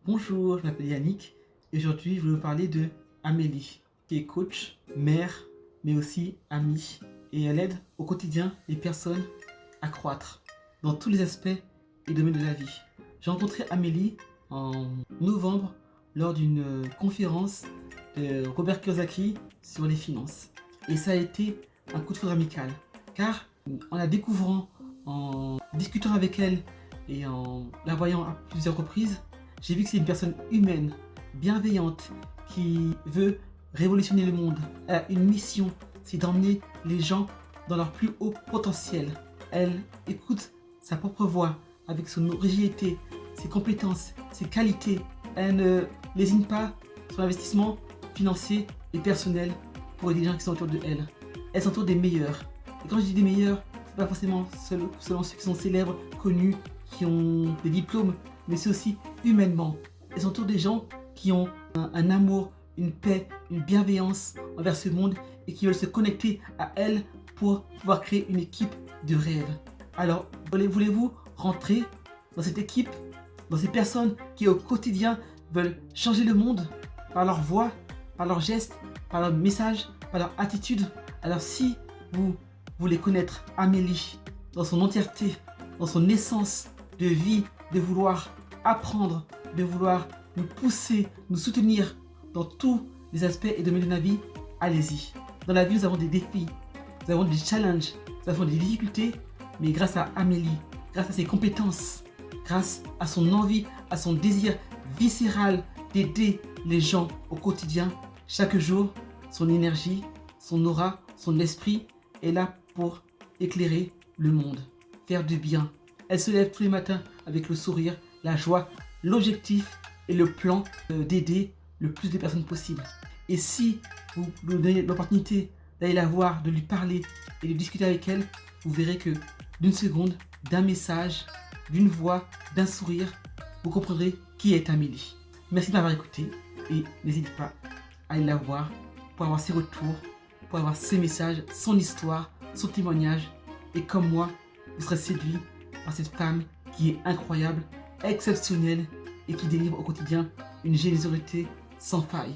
Bonjour, je m'appelle Yannick et aujourd'hui je vais vous parler de Amélie, qui est coach, mère, mais aussi amie. Et elle aide au quotidien les personnes à croître dans tous les aspects et domaines de la vie. J'ai rencontré Amélie en novembre lors d'une conférence de Robert Kiyosaki sur les finances. Et ça a été un coup de foudre amical, car en la découvrant, en discutant avec elle et en la voyant à plusieurs reprises, j'ai vu que c'est une personne humaine, bienveillante, qui veut révolutionner le monde. Elle a une mission, c'est d'emmener les gens dans leur plus haut potentiel. Elle écoute sa propre voix avec son originalité, ses compétences, ses qualités. Elle ne lésine pas son investissement financier et personnel pour aider les gens qui sont autour de elle. Elle s'entoure des meilleurs. Et quand je dis des meilleurs, c'est pas forcément selon ceux qui sont célèbres, connus, qui ont des diplômes, mais c'est aussi humainement. Elle s'entoure des gens qui ont un amour, une paix, une bienveillance envers ce monde et qui veulent se connecter à elle pour pouvoir créer une équipe de rêve. Alors, voulez-vous rentrer dans cette équipe, dans ces personnes qui au quotidien veulent changer le monde par leur voix, par leurs gestes, par leur message, par leur attitude? Alors si vous voulez connaître Amélie dans son entièreté, dans son essence de vie, de vouloir apprendre, de vouloir nous pousser, nous soutenir dans tous les aspects et domaines de la vie, allez-y. Dans la vie, nous avons des défis, nous avons des challenges, nous avons des difficultés, mais grâce à Amélie, grâce à ses compétences, grâce à son envie, à son désir viscéral d'aider les gens au quotidien, chaque jour, son énergie, son aura, son esprit est là pour éclairer le monde, faire du bien. Elle se lève tous les matins avec le sourire, la joie, l'objectif et le plan d'aider le plus de personnes possible. Et si vous lui donnez l'opportunité d'aller la voir, de lui parler et de discuter avec elle, vous verrez que d'une seconde, d'un message, d'une voix, d'un sourire, vous comprendrez qui est Amélie. Merci de m'avoir écouté et n'hésitez pas à aller la voir pour avoir ses retours, pour avoir ses messages, son histoire, son témoignage. Et comme moi, vous serez séduit par cette femme qui est incroyable, exceptionnelle et qui délivre au quotidien une générosité sans faille.